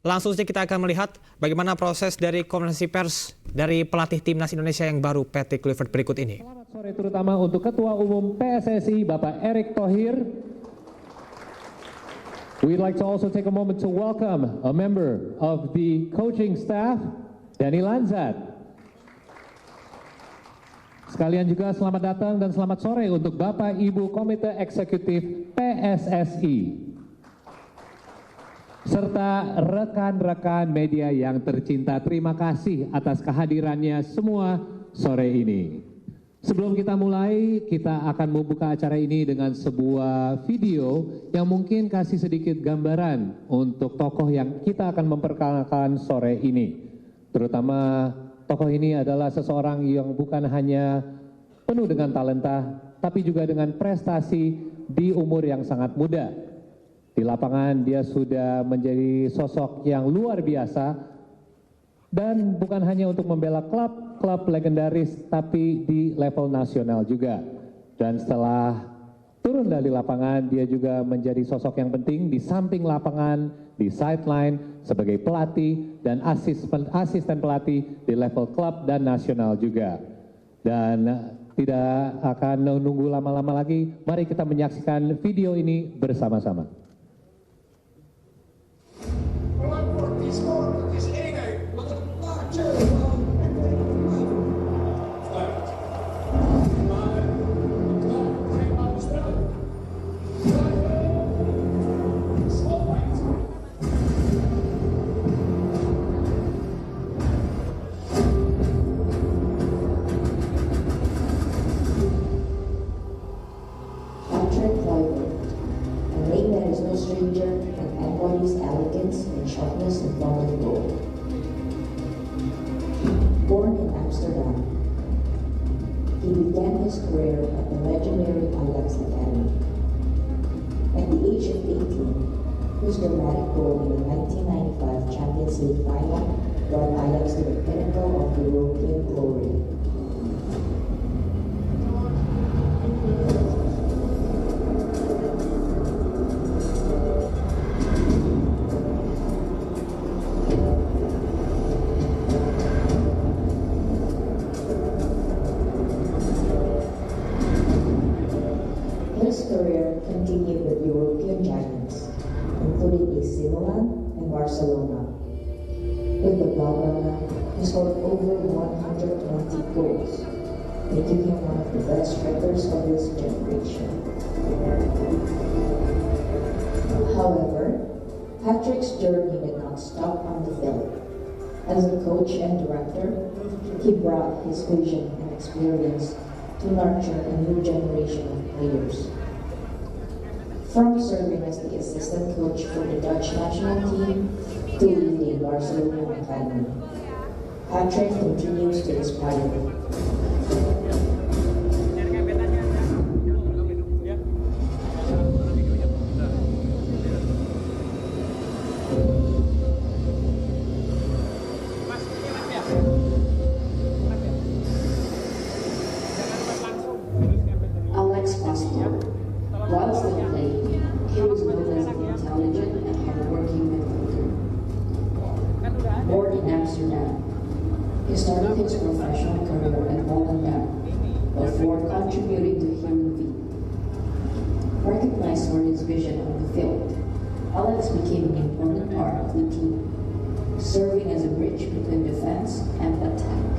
Langsung saja kita akan melihat bagaimana proses dari konferensi pers dari pelatih timnas Indonesia yang baru, Patrick Kluivert, berikut ini. Selamat sore terutama untuk Ketua Umum PSSI, Bapak Erick Thohir. We'd like to also take a moment to welcome a member of the coaching staff, Danny Lanzat. Sekalian juga selamat datang dan selamat sore untuk Bapak Ibu Komite Eksekutif PSSI. Serta rekan-rekan media yang tercinta, terima kasih atas kehadirannya semua sore ini. Sebelum kita mulai, kita akan membuka acara ini dengan sebuah video yang mungkin kasih sedikit gambaran untuk tokoh yang kita akan memperkenalkan sore ini. Terutama tokoh ini adalah seseorang yang bukan hanya penuh dengan talenta, tapi juga dengan prestasi di umur yang sangat muda. Di lapangan dia sudah menjadi sosok yang luar biasa dan bukan hanya untuk membela klub legendaris tapi di level nasional juga. Dan setelah turun dari lapangan dia juga menjadi sosok yang penting di samping lapangan, di sideline sebagai pelatih dan asisten pelatih di level klub dan nasional juga. Dan tidak akan menunggu lama-lama lagi, mari kita menyaksikan video ini bersama-sama. Stranger and embodies elegance and sharpness in following goal. Born in Amsterdam, he began his career at the legendary Ajax Academy. At the age of 18, his dramatic goal in the 1995 Champions League final brought Ajax to the pinnacle of European glory. His career continued with European giants, including AC Milan and Barcelona. With the Blaugrana, he scored over 120 goals, making him one of the best strikers of his generation. However, Patrick's journey did not stop on the field. As a coach and director, he brought his vision and experience to nurture a new generation of players. From serving as the assistant coach for the Dutch national team to leading Barcelona Academy, Patrick continues to inspire. Alex Pastor. While still playing, he was known as an intelligent and hardworking midfielder. Born in Amsterdam, he started his professional career at Volendam before contributing to Heerenveen. Recognized for his vision on the field, Alex became an important part of the team, serving as a bridge between defense and attack.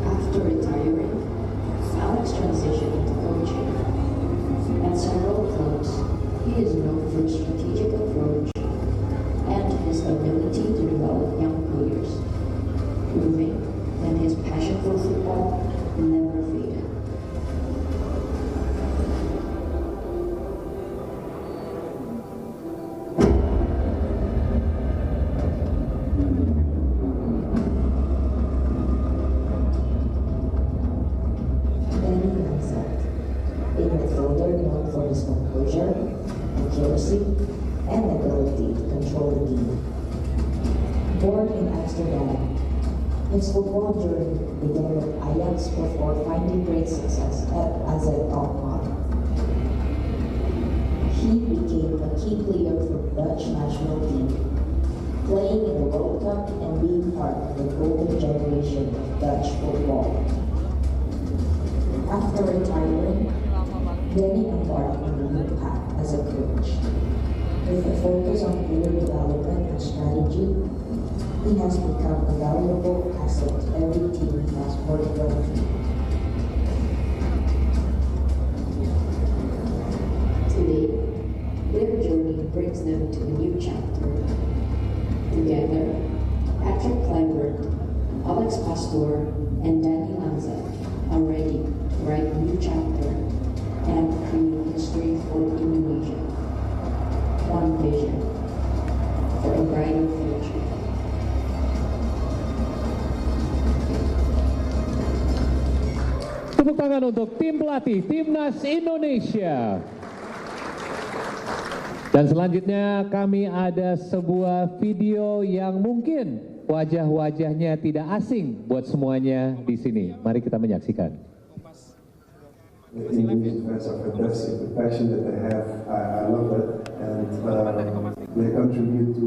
After retiring, Alex transitioned into coaching. At several clubs, he is known for his strategic approach and his ability to develop young players, proving that his passion for football never faded. Known for his composure, accuracy, and ability to control the game. Born in Amsterdam, his football journey began with Ajax before finding great success at AZ Alkmaar. He became a key playing in the World Cup and being part of the golden generation of Dutch football. After retiring, Danny embarked on a new path as a coach. With a focus on player development and strategy, he has become a valuable asset to every team he has worked with. Today, their journey brings them to a new chapter. Together, Patrick Kluivert, Alex Pastor, and Danny Lanza are ready to write a new chapter and create history for Indonesia. One vision for a brighter future. Tepuk tangan untuk tim pelatih Timnas Indonesia. Dan selanjutnya kami ada sebuah video yang mungkin wajah-wajahnya tidak asing buat semuanya di sini. Mari kita menyaksikan. The Indonesian fans are fantastic. The passion that they have, I love that, and they contribute to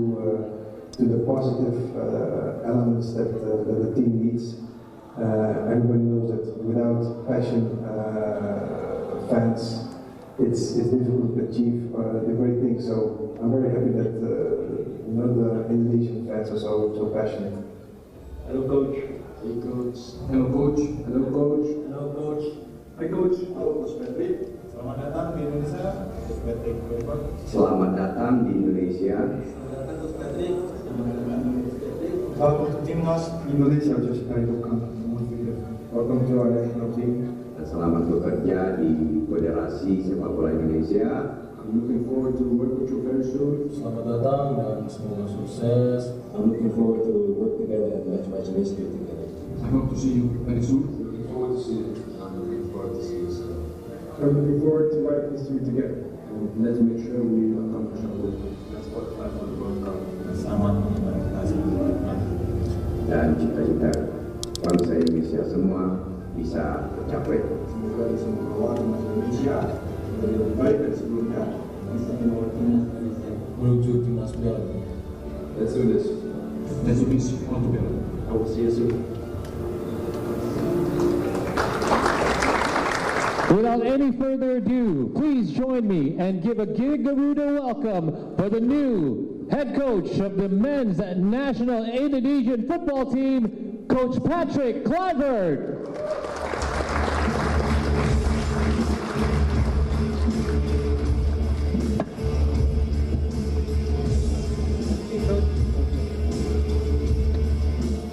the positive elements that the team needs. Everybody knows that without passion, fans, it's difficult to achieve the great things. So I'm very happy that the Indonesian fans are so passionate. Hello, coach. Hey, coach. Hello, coach. Hello, coach. Hello, coach. Hi, coach. Halo, Coach Patrick. Selamat datang di Indonesia. Coach Patrick. Selamat datang di Indonesia. Selamat datang, Coach Patrick. Selamat datang, Coach Patrick. Welcome to Timnas Indonesia. Coach Patrick. Welcome to our national team. Dan selamat bekerja di Federasi Sepak Bola Indonesia. I'm looking forward to work with you very soon. Selamat datang dan semoga sukses. I'm looking forward to work together and match history together. I hope to see you very soon. Looking forward to see you. I'm looking forward to see you soon. I'm looking forward to write history together. And let's make sure we accomplish our goal. Let's qualify for the World Cup. Selamat menikmati. Dan cita-cita bangsa Indonesia semua bisa tercapai. Semoga di semua kawan Indonesia menjadi lebih baik dari sebelumnya. Bisa membawa timnas Indonesia menuju timnas Piala. Let's do this. Let's do this all together. I will see you soon. Without any further ado, please join me and give a Gigaruda welcome for the new head coach of the men's national Indonesian football team, Coach Patrick Kluivert.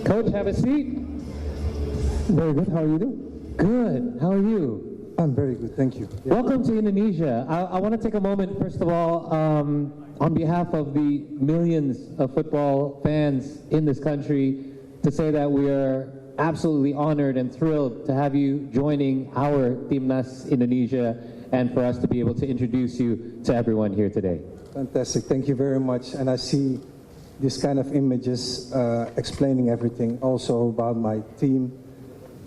Coach, have a seat. Very good. How are you doing? Good. How are you? I'm very good. Thank you. Welcome to Indonesia. I want to take a moment, first of all, on behalf of the millions of football fans in this country, to say that we are absolutely honored and thrilled to have you joining our Timnas Indonesia and for us to be able to introduce you to everyone here today. Fantastic. Thank you very much. And I see this kind of images explaining everything also about my team.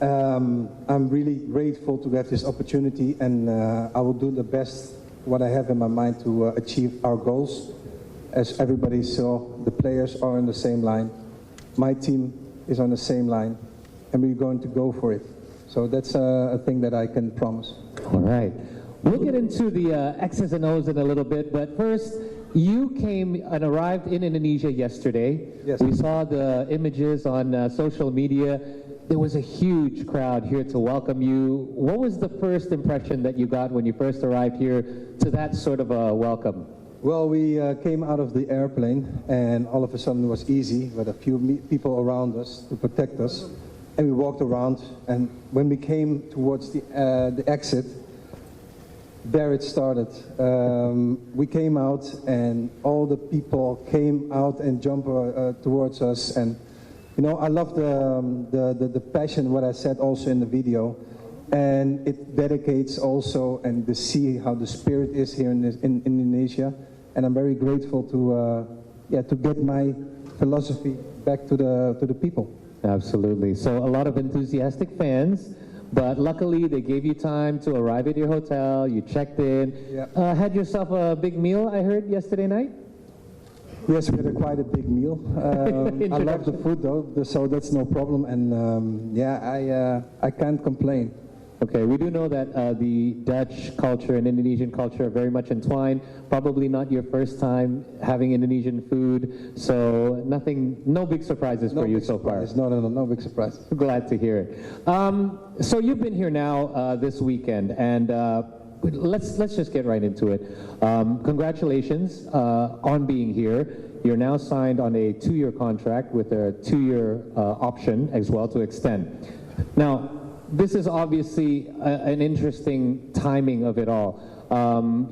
I'm really grateful to have this opportunity, and I will do the best what I have in my mind to achieve our goals. As everybody saw, the players are on the same line. My team is on the same line, and we're going to go for it. So that's a thing that I can promise. All right. We'll get into the X's and O's in a little bit, but first, you came and arrived in Indonesia yesterday. Yes. We saw the images on social media. There was a huge crowd here to welcome you. What was the first impression that you got when you first arrived here to that sort of a welcome? Well, we came out of the airplane, and all of a sudden it was easy with a few people around us to protect us. And we walked around, and when we came towards the exit, there it started. We came out, and all the people came out and jumped towards us. And you know, I love the passion, what I said also in the video, and it dedicates also and to see how the spirit is here in Indonesia. And I'm very grateful to get my philosophy back to the people. Absolutely. So a lot of enthusiastic fans, but luckily they gave you time to arrive at your hotel. You checked in. Yeah. Had yourself a big meal, I heard, yesterday night? Yes, we had quite a big meal. I love the food though, so that's no problem. And I can't complain. Okay, we do know that the Dutch culture and Indonesian culture are very much entwined. Probably not your first time having Indonesian food, so no big surprises for you so far. No big surprise. Glad to hear it. So you've been here now this weekend, and let's just get right into it. Congratulations on being here. You're now signed on a 2-year contract with a 2-year option as well to extend. Now, this is obviously an interesting timing of it all.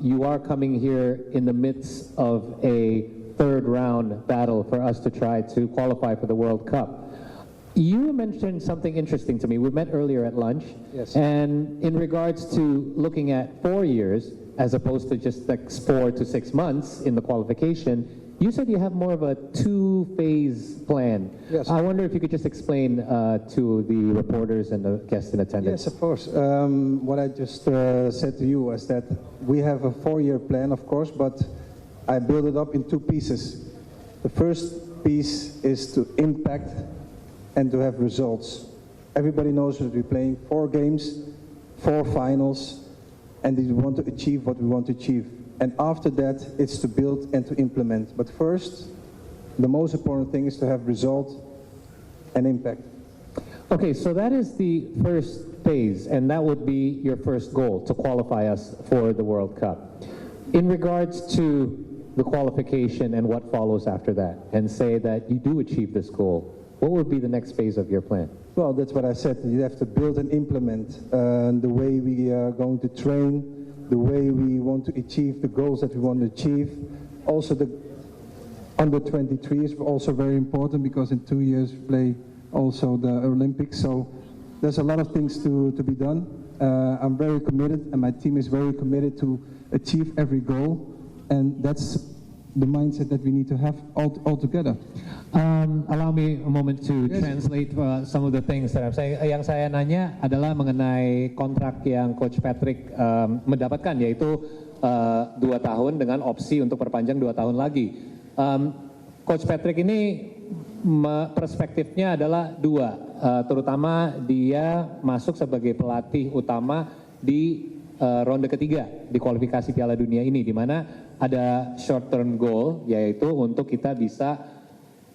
You are coming here in the midst of a 3rd round battle for us to try to qualify for the World Cup. You mentioned something interesting to me. We met earlier at lunch. Yes. And in regards to looking at 4 years, as opposed to just like 4 to 6 months in the qualification, you said you have more of a 2-phase plan. Yes. I wonder if you could just explain to the reporters and the guests in attendance. Yes, of course. What I just said to you was that we have a 4-year plan, of course, but I build it up in 2 pieces. The first piece is to impact and to have results. Everybody knows that we're playing 4 games, 4 finals, and we want to achieve what we want to achieve. And after that, it's to build and to implement. But first, the most important thing is to have result and impact. Okay, so that is the first phase, and that would be your first goal, to qualify us for the World Cup. In regards to the qualification and what follows after that, and say that you do achieve this goal, what would be the next phase of your plan? Well, that's what I said. You have to build and implement the way we are going to train, the way we want to achieve the goals that we want to achieve. Also, the under-23 is also very important because in 2 years we play also the Olympics. So there's a lot of things to be done. I'm very committed, and my team is very committed to achieve every goal, and that's the mindset that we need to have all together. Allow me a moment to translate some of the things that I'm saying. Yang saya nanya adalah mengenai kontrak yang Coach Patrick mendapatkan, yaitu 2 tahun dengan opsi untuk perpanjang 2 tahun lagi. Coach Patrick ini perspektifnya adalah 2, terutama dia masuk sebagai pelatih utama di ronde ketiga di kualifikasi Piala Dunia ini, di mana ada short term goal, yaitu untuk kita bisa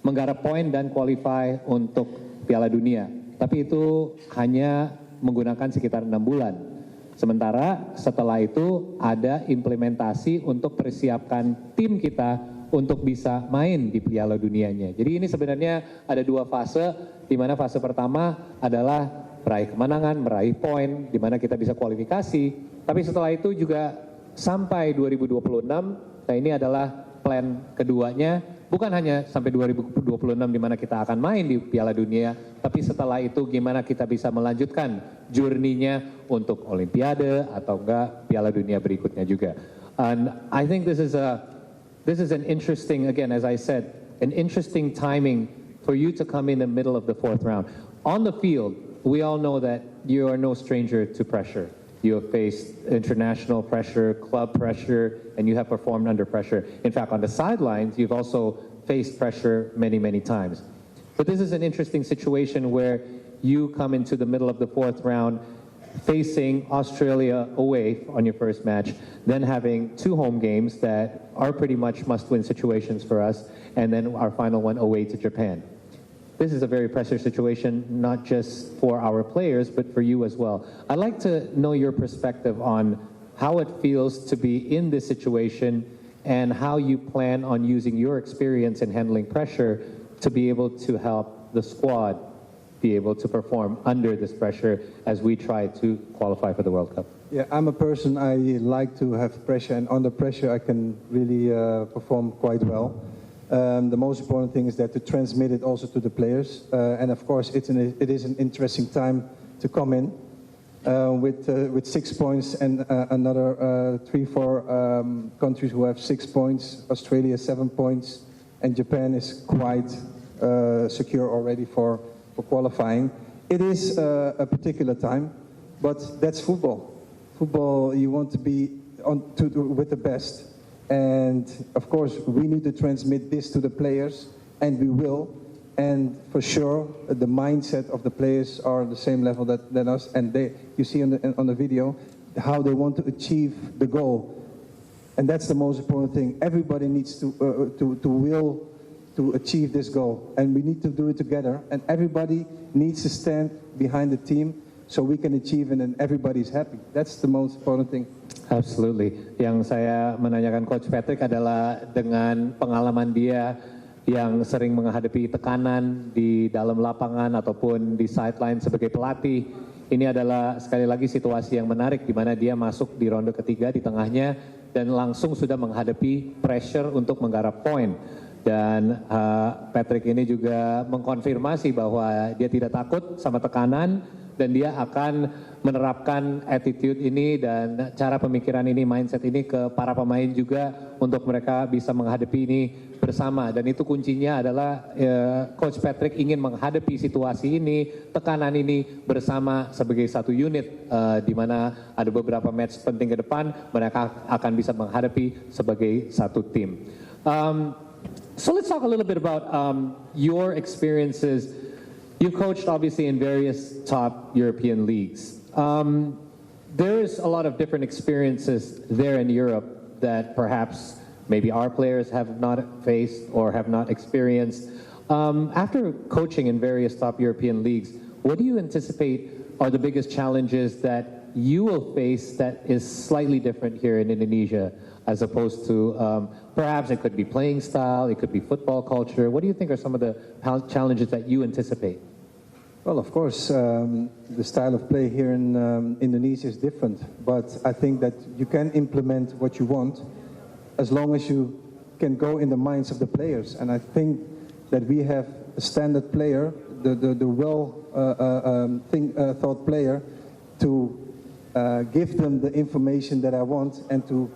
menggarap poin dan qualify untuk Piala Dunia. Tapi itu hanya menggunakan sekitar 6 bulan. Sementara setelah itu ada implementasi untuk persiapkan tim kita untuk bisa main di Piala Dunianya. Jadi ini sebenarnya ada 2 fase, di mana fase pertama adalah meraih kemenangan, meraih poin, di mana kita bisa kualifikasi. Tapi setelah itu juga sampai 2026, nah ini adalah plan keduanya, bukan hanya sampai 2026 di mana kita akan main di Piala Dunia, tapi setelah itu gimana kita bisa melanjutkan journey-nya untuk Olimpiade atau enggak Piala Dunia berikutnya juga. And I think this is an interesting, again, as I said, an interesting timing for you to come in the middle of the 4th round. On the field, we all know that you are no stranger to pressure. You have faced international pressure, club pressure, and you have performed under pressure. In fact, on the sidelines, you've also faced pressure many, many times. But this is an interesting situation where you come into the middle of the 4th round facing Australia away on your first match, then having 2 home games that are pretty much must-win situations for us, and then our final one away to Japan. This is a very pressure situation, not just for our players, but for you as well. I'd like to know your perspective on how it feels to be in this situation and how you plan on using your experience in handling pressure to be able to help the squad be able to perform under this pressure as we try to qualify for the World Cup. Yeah, I'm a person, I like to have pressure, and under pressure I can really perform quite well. The most important thing is that to transmit it also to the players, and of course it is an interesting time to come in with 6 points and another 3-4 countries who have 6 points. Australia 7 points, and Japan is quite secure already for qualifying. It is a particular time, but that's football. Football, you want to be with the best. And of course, we need to transmit this to the players, and we will. And for sure, the mindset of the players are the same level than us. And you see on the video how they want to achieve the goal. And that's the most important thing. Everybody needs to will to achieve this goal. And we need to do it together. And everybody needs to stand behind the team so we can achieve it and everybody's happy. That's the most important thing. Absolutely. Yang saya menanyakan Coach Patrick adalah dengan pengalaman dia yang sering menghadapi tekanan di dalam lapangan ataupun di sideline sebagai pelatih. Ini adalah sekali lagi situasi yang menarik di mana dia masuk di ronde ketiga di tengahnya dan langsung sudah menghadapi pressure untuk menggarap poin. Dan Patrick ini juga mengkonfirmasi bahwa dia tidak takut sama tekanan dan dia akan menerapkan attitude ini dan cara pemikiran ini, mindset ini ke para pemain juga untuk mereka bisa menghadapi ini bersama. Dan itu kuncinya adalah Coach Patrick ingin menghadapi situasi ini, tekanan ini bersama sebagai satu unit di mana ada beberapa match penting ke depan, mereka akan bisa menghadapi sebagai satu tim. So let's talk a little bit about your experiences. You coached obviously in various top European leagues. There's a lot of different experiences there in Europe that perhaps maybe our players have not faced or have not experienced. After coaching in various top European leagues, what do you anticipate are the biggest challenges that you will face that is slightly different here in Indonesia as opposed to perhaps it could be playing style, it could be football culture. What do you think are some of the challenges that you anticipate? Well, of course, the style of play here in Indonesia is different, but I think that you can implement what you want as long as you can go in the minds of the players. And I think that we have a standard player, the thought player, to give them the information that I want and to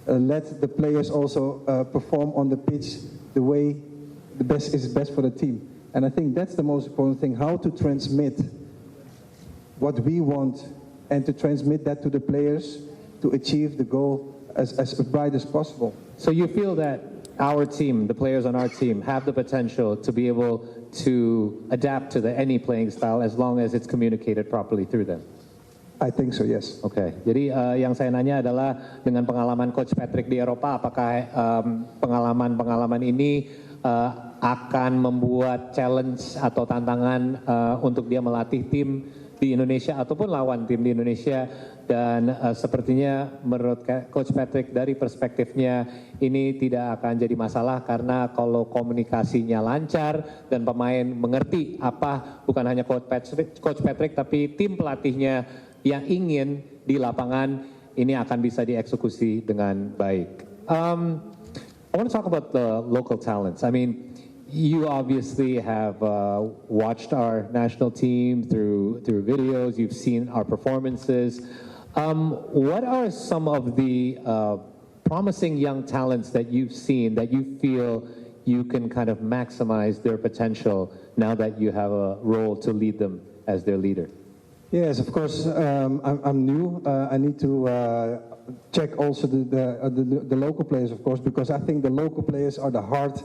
let the players also perform on the pitch the way the best is best for the team. And I think that's the most important thing, how to transmit what we want and to transmit that to the players to achieve the goal as bright as possible. So you feel that our team, the players on our team, have the potential to be able to adapt to any playing style as long as it's communicated properly through them? I think so, yes. Oke, jadi yang saya nanya adalah dengan pengalaman Coach Patrick di Eropa, apakah pengalaman-pengalaman ini akan membuat challenge atau tantangan untuk dia melatih tim di Indonesia ataupun lawan tim di Indonesia? Dan sepertinya menurut Coach Patrick dari perspektifnya ini tidak akan jadi masalah karena kalau komunikasinya lancar dan pemain mengerti apa bukan hanya Coach Patrick tapi tim pelatihnya yang ingin di lapangan ini akan bisa dieksekusi dengan baik. I want to talk about the local talents. I mean, you obviously have watched our national team through videos. You've seen our performances. What are some of the promising young talents that you've seen that you feel you can kind of maximize their potential now that you have a role to lead them as their leader? Yes, of course. I'm new. I need to check also the local players, of course, because I think the local players are the heart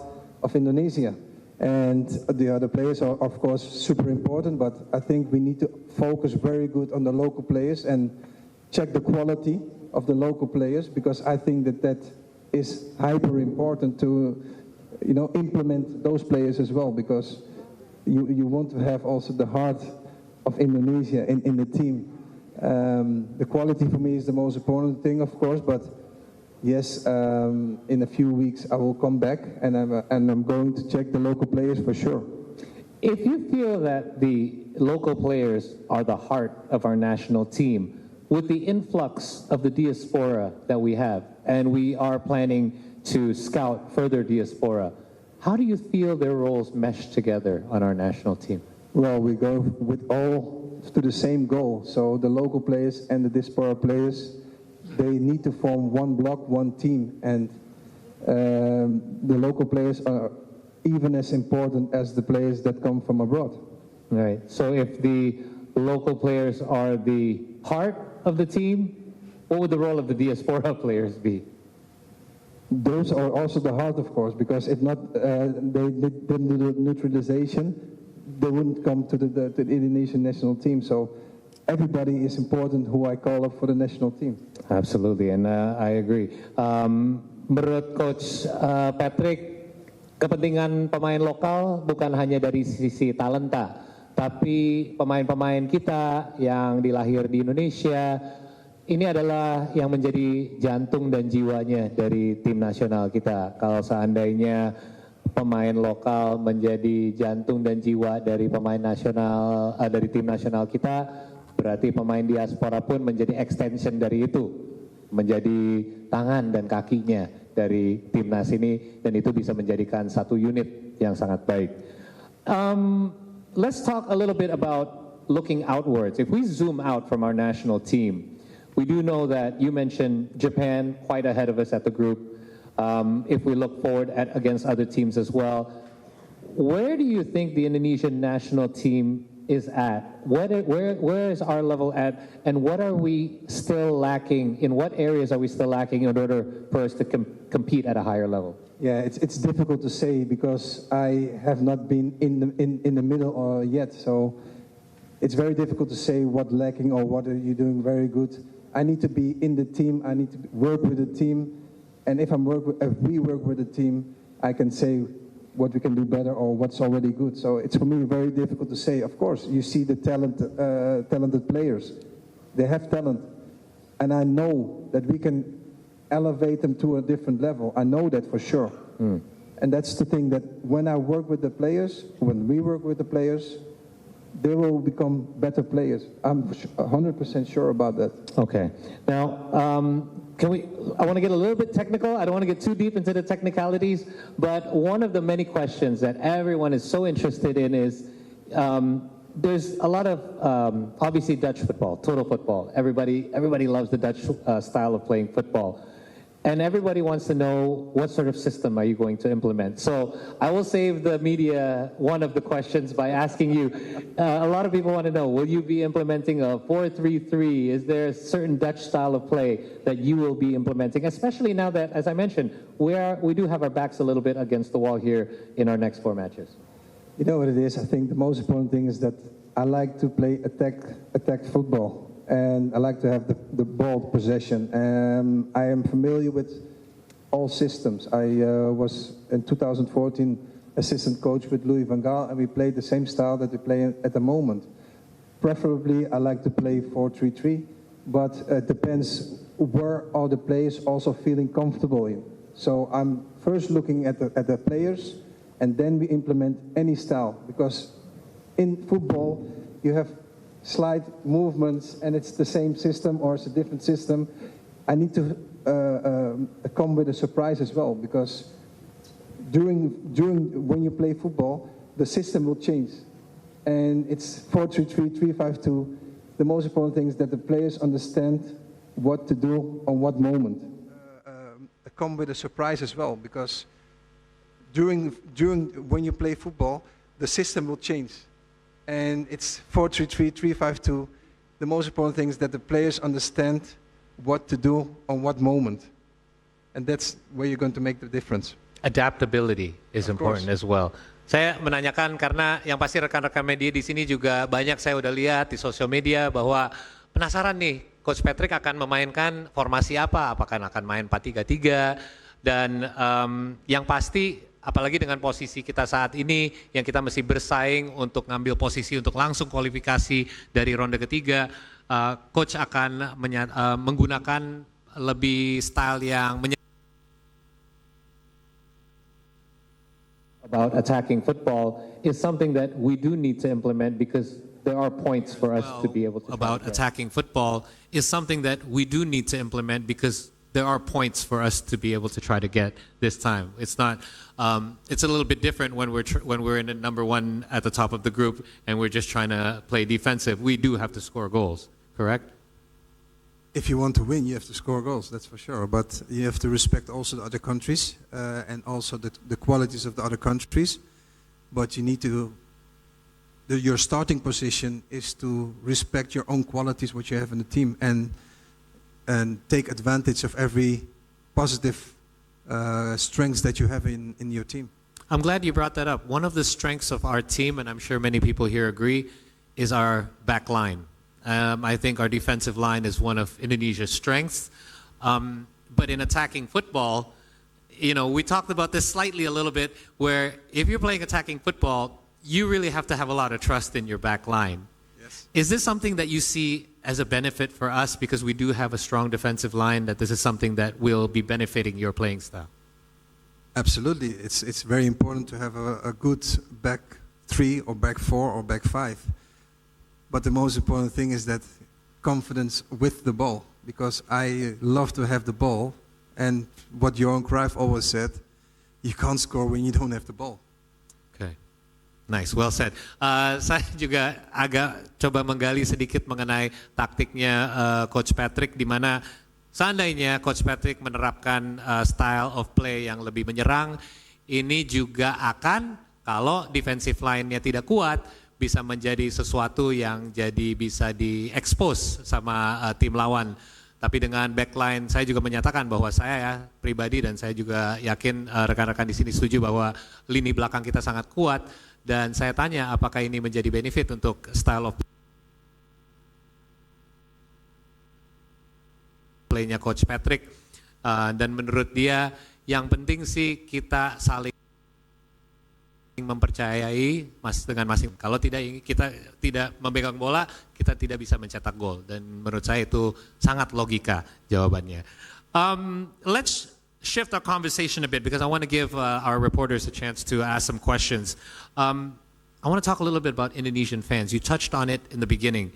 of Indonesia. And the other players are, of course, super important, but I think we need to focus very good on the local players and check the quality of the local players, because I think that is hyper important to, implement those players as well, because you want to have also the heart of Indonesia in the team. The quality for me is the most important thing, of course, but yes, in a few weeks I will come back and I'm going to check the local players for sure. If you feel that the local players are the heart of our national team, with the influx of the diaspora that we have, and we are planning to scout further diaspora, how do you feel their roles mesh together on our national team? Well, we go with all to the same goal. So the local players and the diaspora players, they need to form one block, one team. And the local players are even as important as the players that come from abroad. Right. So if the local players are the heart of the team, what would the role of the diaspora players be? Those are also the heart, of course, because if not, they didn't do the neutralization, they wouldn't come to the Indonesian national team. So everybody is important who I call up for the national team. Absolutely, and I agree. Menurut Coach Patrick, kepentingan pemain lokal bukan hanya dari sisi talenta, tapi pemain-pemain kita yang dilahir di Indonesia, ini adalah yang menjadi jantung dan jiwanya dari tim nasional kita. Kalau seandainya pemain lokal menjadi jantung dan jiwa dari pemain nasional, dari tim nasional kita, berarti pemain diaspora pun menjadi extension dari itu, menjadi tangan dan kakinya dari timnas ini, dan itu bisa menjadikan satu unit yang sangat baik. Let's talk a little bit about looking outwards. If we zoom out from our national team, we do know that you mentioned Japan quite ahead of us at the group. If we look forward against other teams as well, where do you think the Indonesian national team is at? Where is our level at, and what are we still lacking? In what areas are we still lacking in order for us to compete at a higher level? Yeah, it's difficult to say because I have not been in the middle yet. So it's very difficult to say what lacking or what are you doing very good. I need to be in the team. I need to work with the team, and if we work with the team, I can say what we can do better or what's already good. So it's for me very difficult to say. Of course, you see the talented players. They have talent, and I know that we can elevate them to a different level. I know that for sure. And that's the thing, that when I work with the players, when we work with the players, they will become better players. I'm 100% sure about that. Okay. Now, I want to get a little bit technical. I don't want to get too deep into the technicalities, but one of the many questions that everyone is so interested in is, there's a lot of, obviously Dutch football, total football. Everybody loves the Dutch style of playing football. And everybody wants to know, what sort of system are you going to implement? So I will save the media one of the questions by asking you. A lot of people want to know, will you be implementing a 4-3-3? Is there a certain Dutch style of play that you will be implementing? Especially now that, as I mentioned, we do have our backs a little bit against the wall here in our next 4 matches. You know what it is? I think the most important thing is that I like to play attack football. And I like to have the ball possession. I am familiar with all systems. I was in 2014 assistant coach with Louis van Gaal, and we played the same style that we play at the moment. Preferably, I like to play 4-3-3, but it depends where are the players also feeling comfortable in. So I'm first looking at the players, and then we implement any style, because in football you have slight movements, and it's the same system or it's a different system. I need to come with a surprise as well, because during when you play football, the system will change, and it's 4-3-3, 3-5-2. The most important thing is that the players understand what to do on what moment. Come with a surprise as well, because during when you play football, the system will change. And it's 4-3-3, 3-5-2. The most important thing is that the players understand what to do on what moment. And that's where you're going to make the difference. Adaptability is important as well. Saya menanyakan karena yang pasti rekan-rekan media di sini juga banyak saya udah lihat di sosial media bahwa penasaran nih, Coach Patrick akan memainkan formasi apa? Apakah akan main 4-3-3? Dan yang pasti, apalagi dengan posisi kita saat ini yang kita mesti bersaing untuk ngambil posisi untuk langsung kualifikasi dari ronde ketiga, coach akan menggunakan lebih style yang about attacking football is something that we do need to implement, because there are points for us to be able to about attacking football is something that we do need to implement, because there are points for us to be able to try to get this time. It's not. It's a little bit different when we're in at number 1 at the top of the group and we're just trying to play defensive. We do have to score goals, correct? If you want to win, you have to score goals. That's for sure. But you have to respect also the other countries and also the qualities of the other countries. But you need to. Your starting position is to respect your own qualities, what you have in the team, and take advantage of every positive strengths that you have in your team. I'm glad you brought that up. One of the strengths of our team, and I'm sure many people here agree, is our back line. I think our defensive line is one of Indonesia's strengths. But in attacking football, you know, we talked about this slightly a little bit, where if you're playing attacking football, you really have to have a lot of trust in your back line. Yes. Is this something that you see as a benefit for us, because we do have a strong defensive line, that this is something that will be benefiting your playing style? Absolutely. It's very important to have a good back three or back four or back five. But the most important thing is that confidence with the ball, because I love to have the ball, and what Johan Cruyff always said, you can't score when you don't have the ball. Okay. Nice, well said. Saya juga agak coba menggali sedikit mengenai taktiknya Coach Patrick, di mana seandainya Coach Patrick menerapkan style of play yang lebih menyerang, ini juga akan, kalau defensive line-nya tidak kuat, bisa menjadi sesuatu yang jadi bisa di-expose sama tim lawan. Tapi dengan backline, saya juga menyatakan bahwa saya pribadi, dan saya juga yakin rekan-rekan di sini setuju bahwa lini belakang kita sangat kuat. Dan saya tanya apakah ini menjadi benefit untuk style of play-nya Coach Patrick. Dan menurut dia yang penting sih kita saling mempercayai dengan masing. Kalau kita tidak memegang bola, kita tidak bisa mencetak gol. Dan menurut saya itu sangat logika jawabannya. Let's shift our conversation a bit, because I want to give our reporters a chance to ask some questions. I want to talk a little bit about Indonesian fans. You touched on it in the beginning.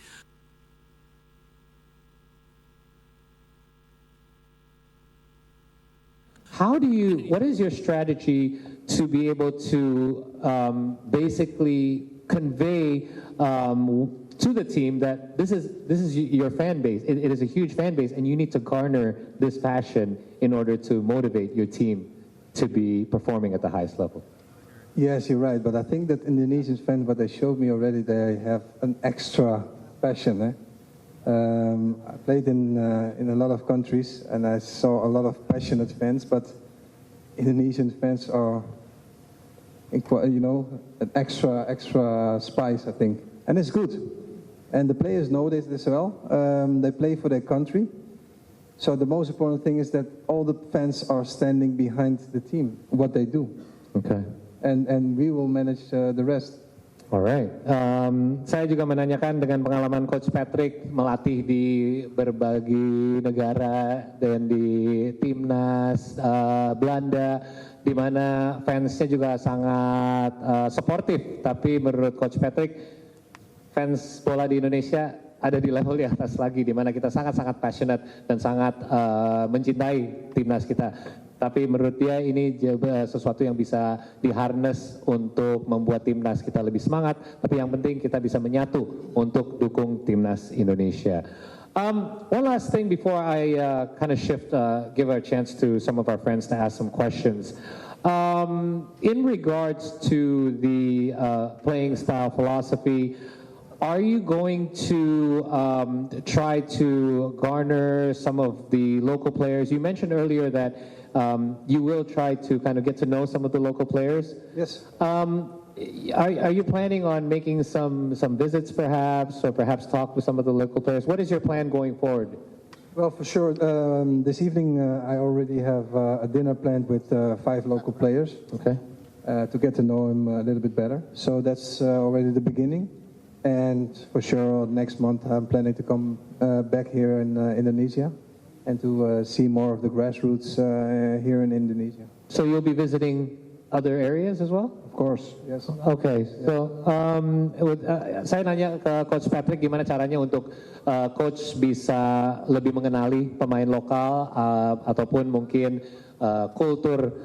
What is your strategy to be able to basically convey to the team that this is your fan base. It is a huge fan base, and you need to garner this passion in order to motivate your team to be performing at the highest level. Yes, you're right. But I think that Indonesian fans, what they showed me already, they have an extra passion. I played in a lot of countries, and I saw a lot of passionate fans. But Indonesian fans are, an extra spice, I think, and it's good. And the players know this as well. They play for their country. So the most important thing is that all the fans are standing behind the team, what they do. Okay. And we will manage the rest. Alright. Saya juga menanyakan dengan pengalaman Coach Patrick melatih di berbagai negara dan di timnas Belanda, di mana fansnya juga sangat suportif. Tapi menurut Coach Patrick, fans bola di Indonesia ada di level di atas lagi, di mana kita sangat-sangat passionate dan sangat mencintai timnas kita. Tapi menurut dia ini sesuatu yang bisa diharness untuk membuat timnas kita lebih semangat. Tapi yang penting kita bisa menyatu untuk dukung timnas Indonesia. One last thing before I kind of shift, give a chance to some of our friends to ask some questions. In regards to the playing style philosophy, are you going to try to garner some of the local players? You mentioned earlier that you will try to kind of get to know some of the local players. Yes. Are you planning on making some visits perhaps, or perhaps talk with some of the local players? What is your plan going forward? Well, for sure. This evening I already have a dinner planned with 5 local players. Okay. To get to know them a little bit better. So that's already the beginning. And for sure next month I'm planning to come back here in Indonesia and to see more of the grassroots here in Indonesia. So you'll be visiting other areas as well? Of course, yes. Okay, so saya nanya ke Coach Patrick gimana caranya untuk Coach bisa lebih mengenali pemain lokal ataupun mungkin kultur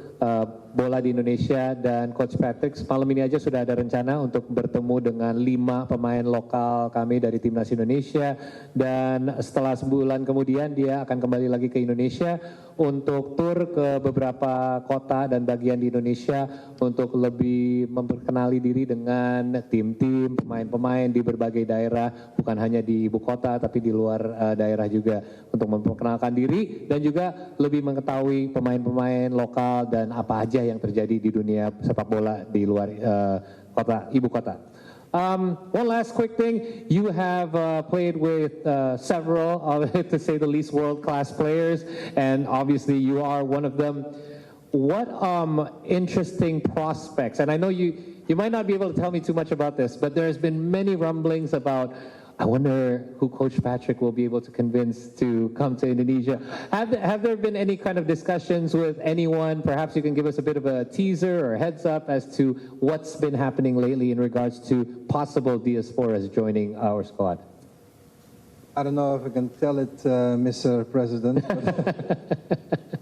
bola di Indonesia, dan Coach Patrick malam ini aja sudah ada rencana untuk bertemu dengan 5 pemain lokal kami dari Timnas Indonesia, dan setelah sebulan kemudian dia akan kembali lagi ke Indonesia untuk tur ke beberapa kota dan bagian di Indonesia untuk lebih memperkenali diri dengan tim-tim, pemain-pemain di berbagai daerah, bukan hanya di ibu kota tapi di luar daerah juga, untuk memperkenalkan diri dan juga lebih mengetahui pemain-pemain lokal dan apa aja yang terjadi di dunia sepak bola di luar ibu kota. One last quick thing, you have played with several, to say the least, world-class players, and obviously you are one of them. What interesting prospects, and I know you might not be able to tell me too much about this, but there's been many rumblings about, I wonder who Coach Patrick will be able to convince to come to Indonesia. Have there been any kind of discussions with anyone? Perhaps you can give us a bit of a teaser or heads up as to what's been happening lately in regards to possible diasporas joining our squad. I don't know if I can tell it, Mr. President.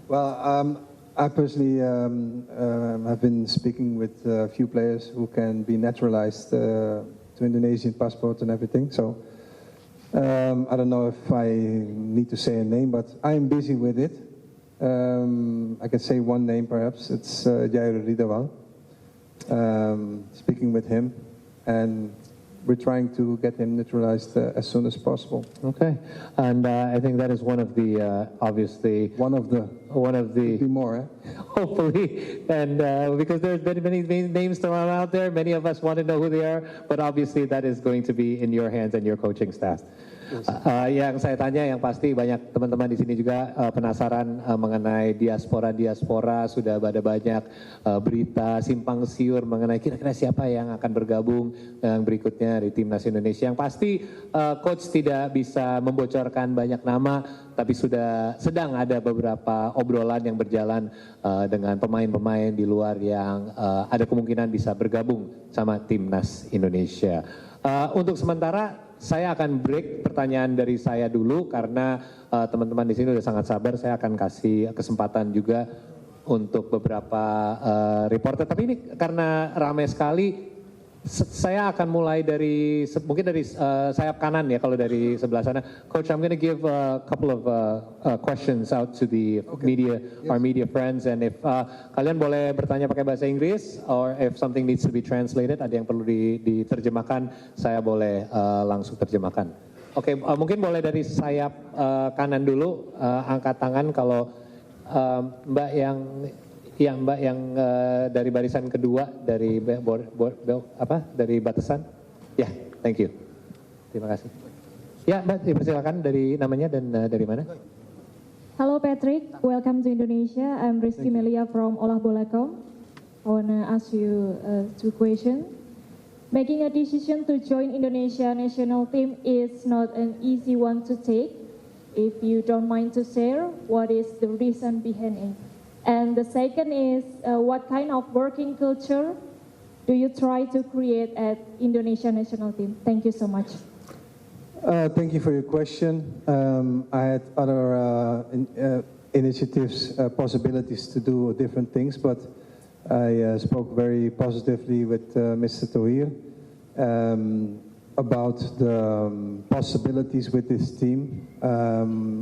Well, I personally have been speaking with a few players who can be naturalized to Indonesian passport and everything. So I don't know if I need to say a name, but I am busy with it. I can say one name perhaps. It's Jair Ridawal. Speaking with him, and we're trying to get him naturalized as soon as possible. Okay, and I think that is one of the obviously one of the could be more. Hopefully, and because there's been many names thrown out there, many of us want to know who they are, but obviously that is going to be in your hands and your coaching staff. Yang saya tanya, yang pasti banyak teman-teman di sini juga penasaran mengenai diaspora. Sudah ada banyak berita simpang siur mengenai kira-kira siapa yang akan bergabung yang berikutnya di Timnas Indonesia. Yang pasti coach tidak bisa membocorkan banyak nama, tapi sudah sedang ada beberapa obrolan yang berjalan dengan pemain-pemain di luar yang ada kemungkinan bisa bergabung sama Timnas Indonesia. Untuk sementara saya akan break pertanyaan dari saya dulu karena teman-teman di sini sudah sangat sabar. Saya akan kasih kesempatan juga untuk beberapa reporter. Tapi ini karena ramai sekali, saya akan mulai dari mungkin dari sayap kanan ya, kalau dari sebelah sana. Coach, I'm going to give a couple of questions out to the media, our media friends, and if kalian boleh bertanya pakai bahasa Inggris, or if something needs to be translated, ada yang perlu diterjemahkan, saya boleh langsung terjemahkan. Oke, mungkin boleh dari sayap kanan dulu, angkat tangan kalau Mbak yang dari barisan kedua dari dari batasan. Ya, thank you. Terima kasih. Ya, Mbak, dipersilakan dari namanya dan dari mana? Hello Patrick, welcome to Indonesia. I'm Rizky Melia from olahbola.com. I wanna ask you 2 questions. Making a decision to join Indonesia national team is not an easy one to take. If you don't mind to share, what is the reason behind it? And the second is, what kind of working culture do you try to create at Indonesia national team? Thank you so much. Thank you for your question. I had other initiatives, possibilities to do different things, but I spoke very positively with Mr. Tohir about the possibilities with this team.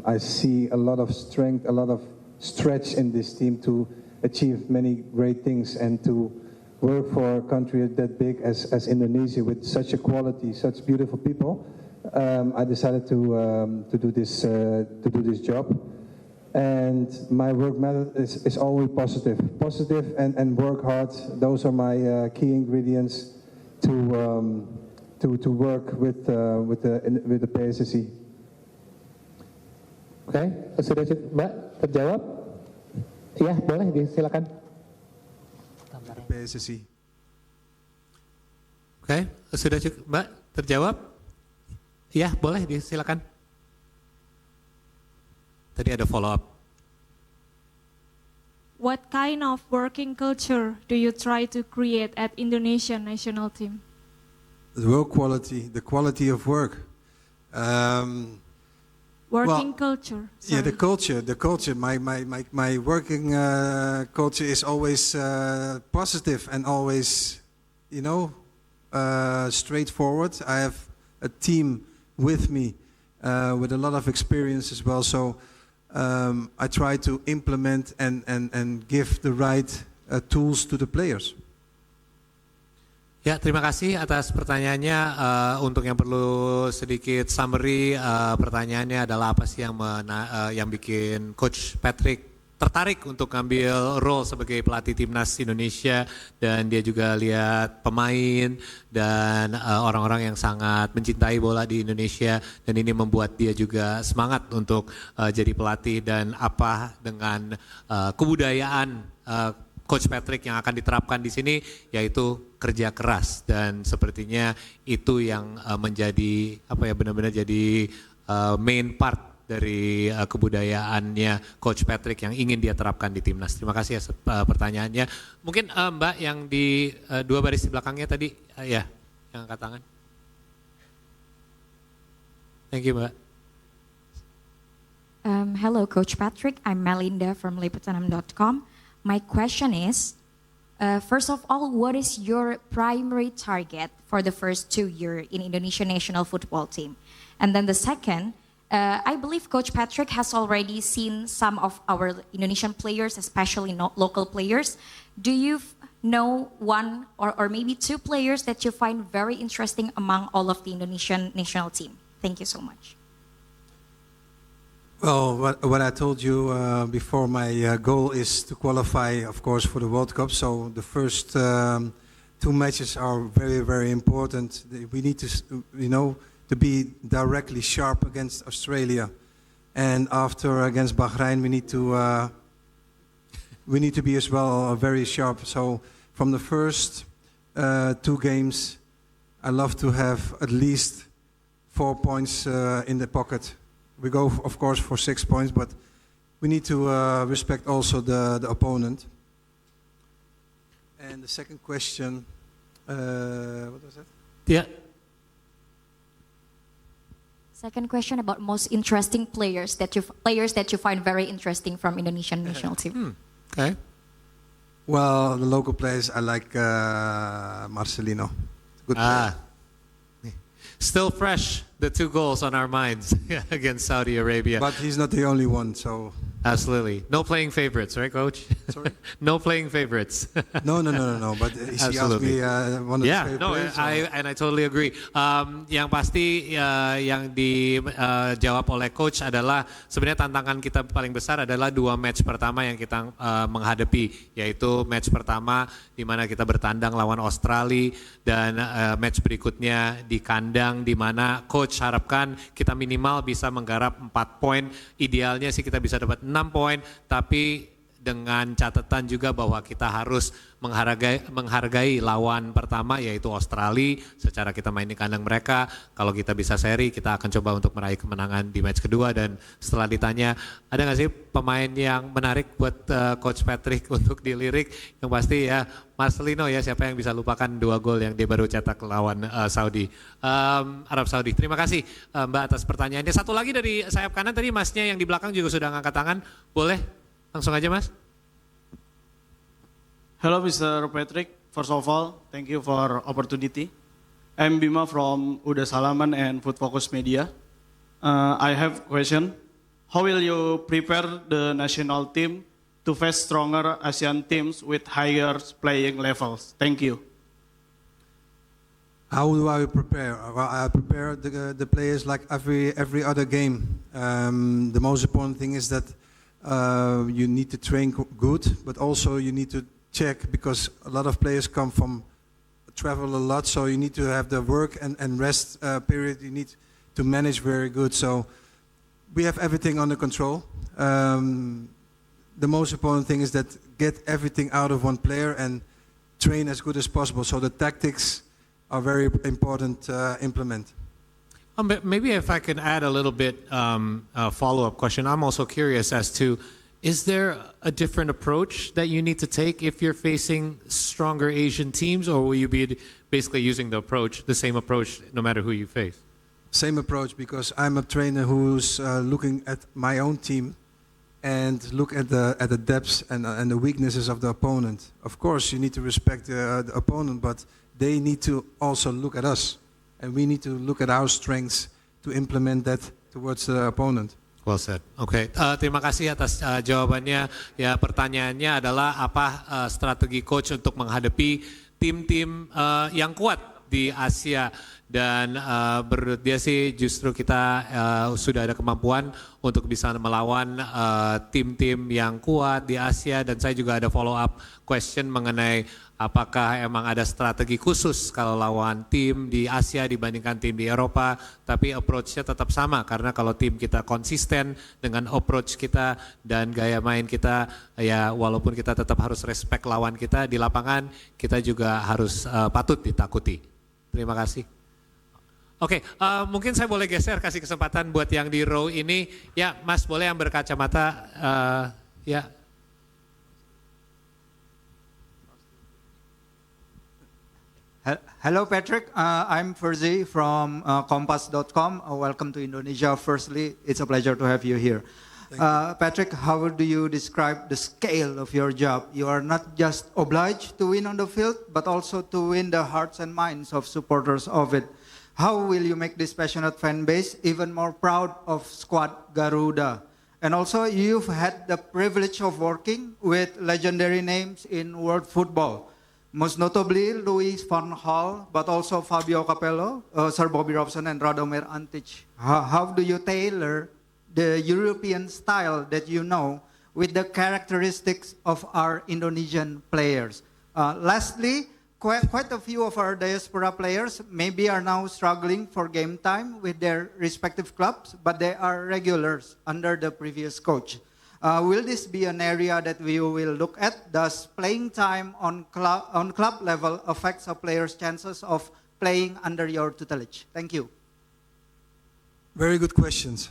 I see a lot of strength, a lot of stretch in this team to achieve many great things and to work for a country that big as Indonesia with such a quality, such beautiful people. I decided to do this job, and my work method is always positive and work hard. Those are my key ingredients to work with the PSSI. Oke, sudah cukup, Mbak, terjawab? Iya, boleh, silakan. PSSI. Oke, sudah cukup, Mbak, terjawab? Iya, boleh, silakan. Tadi ada follow up. What kind of working culture do you try to create at Indonesian national team? The work quality, the quality of work. working culture. Yeah, the Sorry. culture. My working culture is always positive and always, straightforward. I have a team with me with a lot of experience as well. So I try to implement and give the right tools to the players. Ya, terima kasih atas pertanyaannya. Untuk yang perlu sedikit summary, pertanyaannya adalah apa sih yang bikin Coach Patrick tertarik untuk ngambil role sebagai pelatih timnas Indonesia, dan dia juga lihat pemain dan orang-orang yang sangat mencintai bola di Indonesia, dan ini membuat dia juga semangat untuk jadi pelatih, dan apa dengan kebudayaan Coach Patrick yang akan diterapkan di sini, yaitu kerja keras, dan sepertinya itu yang menjadi benar-benar jadi main part dari kebudayaannya Coach Patrick yang ingin dia terapkan di timnas. Terima kasih ya pertanyaannya. Mungkin Mbak yang di dua baris di belakangnya tadi, yang angkat tangan. Thank you, Mbak. Hello, Coach Patrick. I'm Melinda from Liputanam.com. My question is, first of all, what is your primary target for the first 2 years in Indonesian national football team? And then the second, I believe Coach Patrick has already seen some of our Indonesian players, especially local players. Do you know one or maybe two players that you find very interesting among all of the Indonesian national team? Thank you so much. Well, what I told you before, my goal is to qualify, of course, for the World Cup. So the first 2 matches are very, very important. We need to, to be directly sharp against Australia, and after against Bahrain, we need to be as well very sharp. So from the first 2 games, I love to have at least 4 points in the pocket. We go, of course, for 6 points, but we need to respect also the opponent. And the second question, what was that? Yeah. Second question about most interesting players that you find very interesting from Indonesian national team. Okay. Well, the local players, I like Marcelino. Good player. Still fresh, the 2 goals on our minds against Saudi Arabia. But he's not the only one, so... Absolutely. No playing favorites, right, Coach? Sorry? No playing favorites. No. But he asked me one of his favorite players. I totally agree. Yang pasti yang dijawab oleh Coach adalah sebenarnya tantangan kita paling besar adalah 2 match pertama yang kita menghadapi, yaitu match pertama di mana kita bertandang lawan Australia, dan match berikutnya di kandang di mana Coach harapkan kita minimal bisa menggarap 4 poin. Idealnya sih kita bisa dapat 6 poin, tapi dengan catatan juga bahwa kita harus menghargai lawan pertama, yaitu Australia. Secara kita main di kandang mereka, kalau kita bisa seri, kita akan coba untuk meraih kemenangan di match kedua. Dan setelah ditanya, ada nggak sih pemain yang menarik buat Coach Patrick untuk dilirik? Yang pasti ya Marcelino ya, siapa yang bisa lupakan 2 gol yang dia baru cetak lawan Arab Saudi. Terima kasih Mbak atas pertanyaannya. Satu lagi dari sayap kanan tadi, masnya yang di belakang juga sudah ngangkat tangan. Boleh? Langsung aja, Mas. Hello, Mr. Patrick. First of all, thank you for opportunity. I'm Bima from Uda Salaman and Food Focus Media. I have question. How will you prepare the national team to face stronger Asian teams with higher playing levels? Thank you. How do I prepare? Well, I prepare the players like every other game. The most important thing is that you need to train good, but also you need to check, because a lot of players travel a lot, so you need to have the work and rest period you need to manage very good. So we have everything under control. The most important thing is that get everything out of one player and train as good as possible. So the tactics are very important to implement. Maybe if I could add a little bit a follow-up question. I'm also curious as to, is there a different approach that you need to take if you're facing stronger Asian teams, or will you be basically using the same approach no matter who you face? Same approach, because I'm a trainer who's looking at my own team and look at the depths and the weaknesses of the opponent. Of course, you need to respect the opponent, but they need to also look at us, and we need to look at our strengths to implement that towards the opponent. Well said. Oke, terima kasih atas jawabannya. Ya, pertanyaannya adalah apa strategi coach untuk menghadapi tim-tim yang kuat di Asia, dan menurut dia sih justru kita sudah ada kemampuan untuk bisa melawan tim-tim yang kuat di Asia, dan saya juga ada follow up question mengenai apakah emang ada strategi khusus kalau lawan tim di Asia dibandingkan tim di Eropa, tapi approach-nya tetap sama karena kalau tim kita konsisten dengan approach kita dan gaya main kita, ya walaupun kita tetap harus respect lawan kita di lapangan, kita juga harus patut ditakuti. Terima kasih. Oke, mungkin saya boleh geser, kasih kesempatan buat yang di row ini. Ya, Mas boleh yang berkacamata, ya. Hello Patrick, I'm Ferzi from Kompas.com. Welcome to Indonesia. Firstly, it's a pleasure to have you here. Patrick, how do you describe the scale of your job? You are not just obliged to win on the field, but also to win the hearts and minds of supporters of it. How will you make this passionate fan base even more proud of Squad Garuda? And also, you've had the privilege of working with legendary names in world football. Most notably, Louis van Gaal, but also Fabio Capello, Sir Bobby Robson, and Radomir Antic. How do you tailor the European style that you know with the characteristics of our Indonesian players? Lastly, quite a few of our diaspora players maybe are now struggling for game time with their respective clubs, but they are regulars under the previous coach. Will this be an area that we will look at? Does playing time on club level affects a player's chances of playing under your tutelage? Thank you. Very good questions.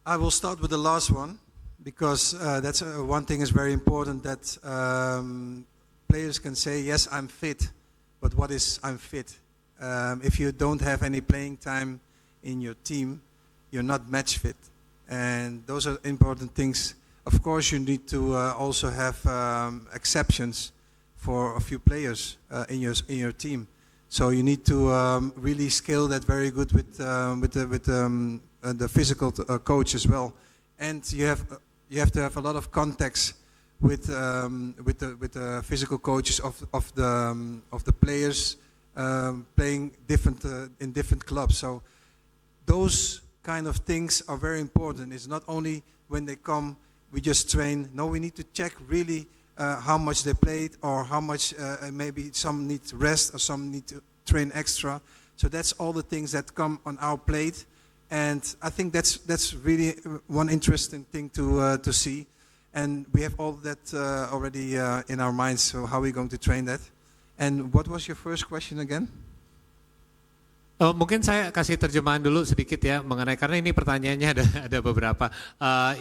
I will start with the last one, because that's one thing is very important, that players can say, yes, I'm fit, but what is I'm fit? If you don't have any playing time in your team, you're not match fit. And those are important things. Of course, you need to also have exceptions for a few players in your team. So you need to really scale that very good with the physical coach as well. And you have to have a lot of contacts with the physical coaches of the players playing in different clubs. So those kind of things are very important. It's not only when they come, we just train. No, we need to check really how much they played, or how much maybe some need to rest or some need to train extra. So that's all the things that come on our plate. And I think that's really one interesting thing to see. And we have all that already in our minds, so how are we going to train that? And what was your first question again? Mungkin saya kasih terjemahan dulu sedikit ya mengenai, karena ini pertanyaannya ada beberapa.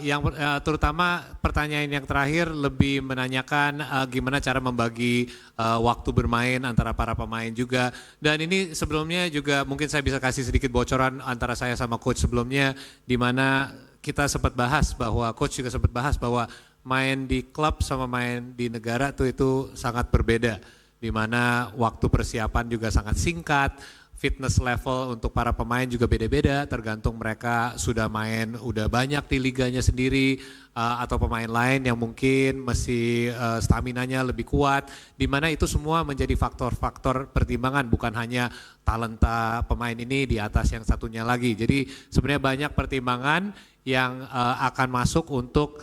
Yang terutama pertanyaan yang terakhir lebih menanyakan gimana cara membagi waktu bermain antara para pemain juga. Dan ini sebelumnya juga mungkin saya bisa kasih sedikit bocoran antara saya sama coach sebelumnya, di mana kita sempat bahas bahwa coach juga sempat bahas bahwa main di klub sama main di negara itu sangat berbeda, di mana waktu persiapan juga sangat singkat. Fitness level untuk para pemain juga beda-beda, tergantung mereka sudah main udah banyak di liganya sendiri, atau pemain lain yang mungkin masih staminanya lebih kuat, di mana itu semua menjadi faktor-faktor pertimbangan, bukan hanya talenta pemain ini di atas yang satunya lagi. Jadi sebenarnya banyak pertimbangan yang akan masuk untuk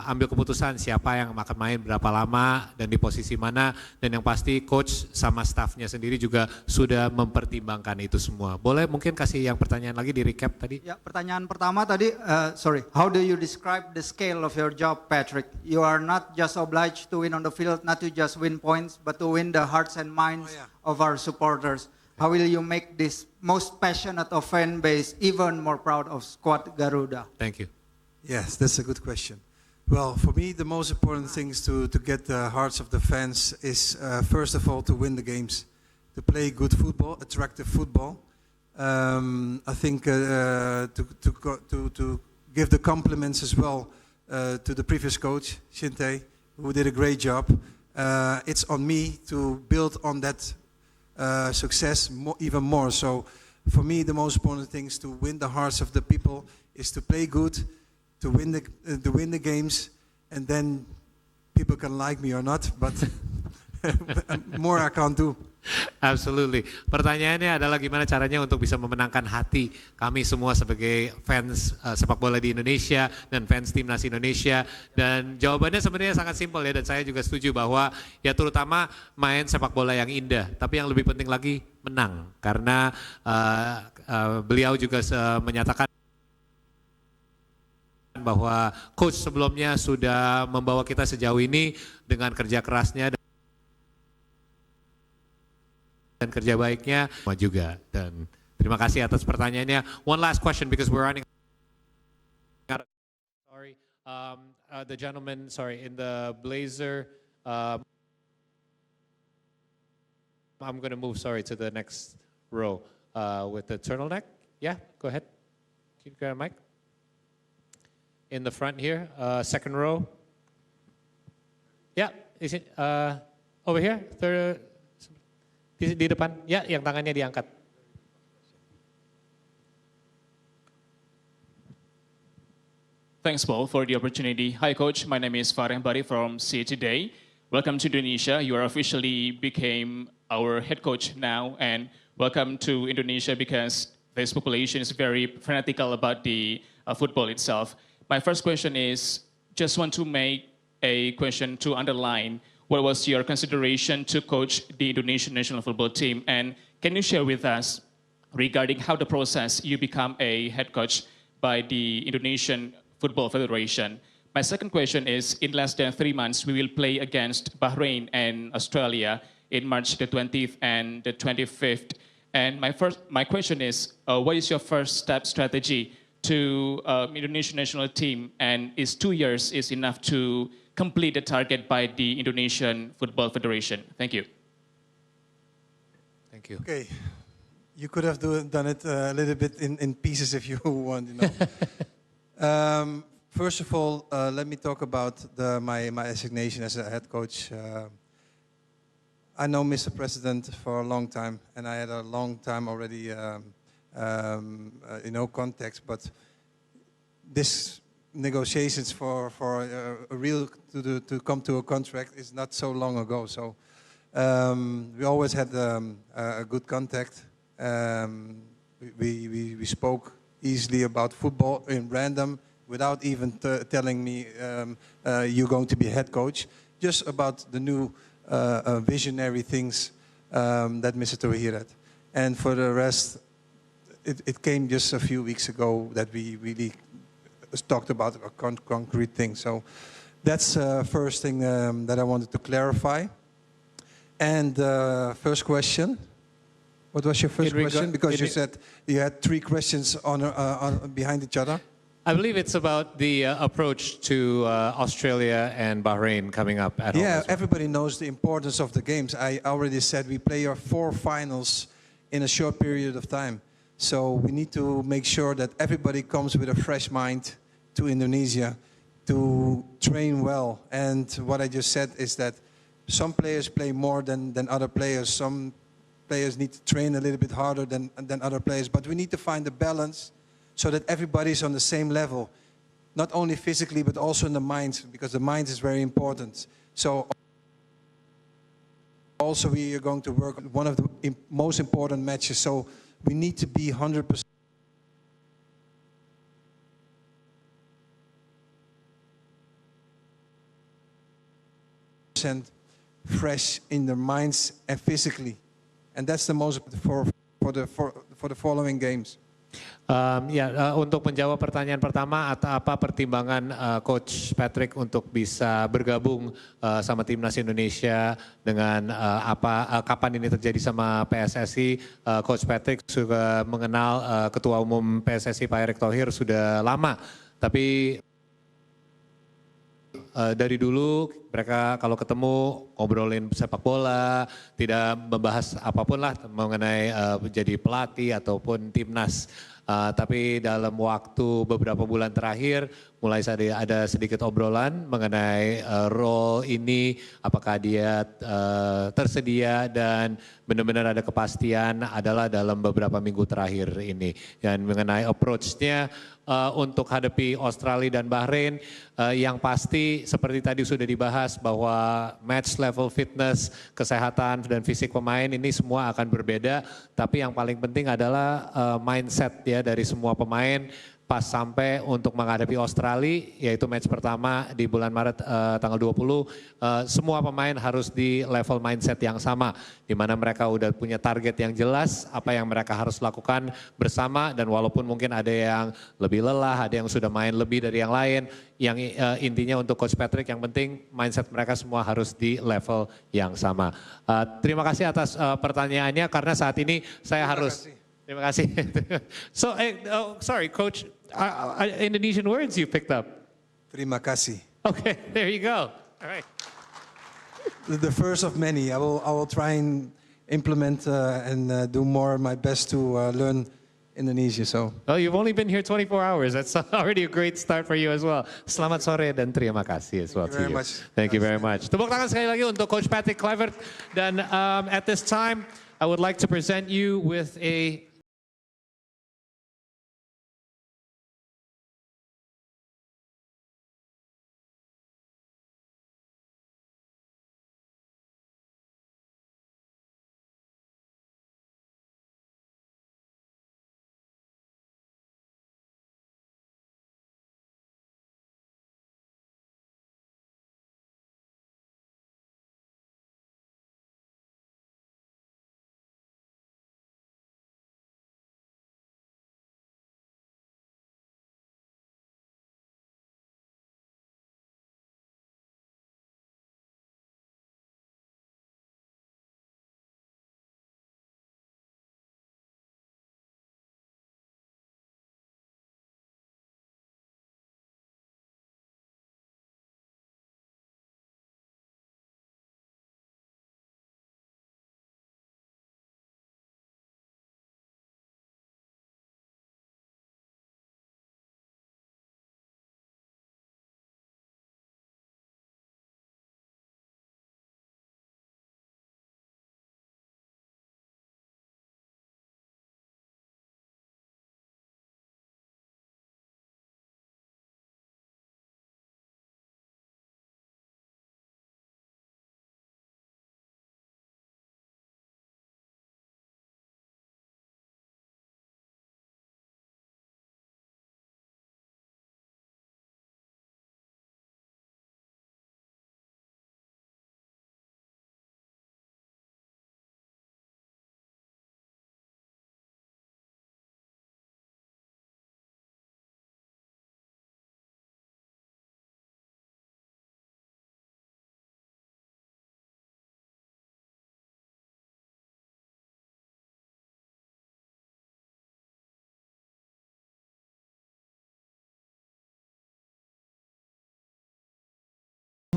ambil keputusan siapa yang akan main berapa lama dan di posisi mana, dan yang pasti coach sama staffnya sendiri juga sudah mempertimbangkan itu semua. Boleh mungkin kasih yang pertanyaan lagi di recap tadi? Ya, pertanyaan pertama tadi, how do you describe the scale of your job, Patrick? You are not just obliged to win on the field, not to just win points, but to win the hearts and minds of our supporters. How will you make this most passionate of fan base even more proud of Squad Garuda? Thank you. Yes, that's a good question. Well, for me, the most important thing is to get the hearts of the fans is first of all to win the games. to play good football, attractive football. I think to give the compliments as well to the previous coach, Shinte, who did a great job. It's on me to build on that success even more. So for me, the most important thing is to win the hearts of the people, is to play good, to win the games, and then people can like me or not, but more I can't do. Absolutely. Pertanyaannya adalah gimana caranya untuk bisa memenangkan hati kami semua sebagai fans sepak bola di Indonesia dan fans timnas Indonesia. Dan jawabannya sebenarnya sangat simpel ya, dan saya juga setuju bahwa ya terutama main sepak bola yang indah, tapi yang lebih penting lagi menang. Karena beliau juga menyatakan bahwa coach sebelumnya sudah membawa kita sejauh ini dengan kerja kerasnya dan kerja baiknya juga. Dan terima kasih atas pertanyaannya. One last question because we're running out of time. Sorry, the gentleman, in the blazer. I'm going to move, to the next row with the turtleneck. Yeah, go ahead. Can you grab a mic? In the front here, second row. Yeah, is it over here? Third. Di depan, ya, yang tangannya diangkat. Thanks, Paul, for the opportunity. Hi, Coach. My name is Farhan Bari from See Today. Welcome to Indonesia. You are officially became our head coach now, and welcome to Indonesia because this population is very fanatical about the football itself. My first question is, just want to make a question to underline. What was your consideration to coach the Indonesian national football team? And can you share with us regarding how the process you become a head coach by the Indonesian Football Federation? My second question is, in less than 3 months, we will play against Bahrain and Australia in March the 20th and the 25th. And my question is, what is your first step strategy to Indonesian national team? And is 2 years is enough to complete the target by the Indonesian Football Federation? Thank you. Thank you. Okay, you could have done it a little bit in pieces if you want, First of all, let me talk about my assignation as a head coach. I know Mr. President for a long time, and I had a long time already, context, but this negotiations for a real to come to a contract is not so long ago. So we always had a good contact. We spoke easily about football in random without even telling me you're going to be head coach. Just about the new visionary things that Mr. Touahir had. And for the rest, it came just a few weeks ago that we really talked about a concrete thing. So that's first thing that I wanted to clarify. And first question, what was your first question? Because you said you had 3 questions on behind each other. I believe it's about the approach to Australia and Bahrain coming up at home. Yeah, everybody knows the importance of the games. I already said we play our 4 finals in a short period of time. So we need to make sure that everybody comes with a fresh mind to Indonesia to train well. And what I just said is that some players play more than other players. Some players need to train a little bit harder than other players. But we need to find a balance so that everybody's on the same level. Not only physically, but also in the mind, because the mind is very important. So also we are going to work on one of the most important matches. So we need to be 100% fresh in their minds and physically, and that's the most for the following games. Untuk menjawab pertanyaan pertama, apa pertimbangan Coach Patrick untuk bisa bergabung sama timnas Indonesia dengan kapan ini terjadi sama PSSI? Coach Patrick sudah mengenal Ketua Umum PSSI Pak Erick Thohir sudah lama, tapi dari dulu Mereka kalau ketemu ngobrolin sepak bola, tidak membahas apapun lah mengenai jadi pelatih ataupun timnas. Tapi dalam waktu beberapa bulan terakhir mulai ada sedikit obrolan mengenai role ini, apakah dia tersedia dan benar-benar ada kepastian adalah dalam beberapa minggu terakhir ini. Dan mengenai approach-nya untuk hadapi Australia dan Bahrain, yang pasti seperti tadi sudah dibahas bahwa match level fitness, kesehatan dan fisik pemain ini semua akan berbeda, tapi yang paling penting adalah mindset ya dari semua pemain pas sampai untuk menghadapi Australia, yaitu match pertama di bulan Maret tanggal 20, semua pemain harus di level mindset yang sama, di mana mereka udah punya target yang jelas, apa yang mereka harus lakukan bersama, dan walaupun mungkin ada yang lebih lelah, ada yang sudah main lebih dari yang lain, yang intinya untuk Coach Patrick yang penting mindset mereka semua harus di level yang sama. Terima kasih atas pertanyaannya, karena saat ini saya harus... Terima kasih. So, sorry, Coach, Indonesian words you picked up. Terima kasih. Okay, there you go. All right. The first of many. I will try and implement and do my best to learn Indonesia. So. Oh, you've only been here 24 hours. That's already a great start for you as well. Selamat sore dan terima kasih as well to you. Thank you very much. Tepuk tangan sekali lagi untuk Coach Patrick Kluivert. Dan at this time, I would like to present you with a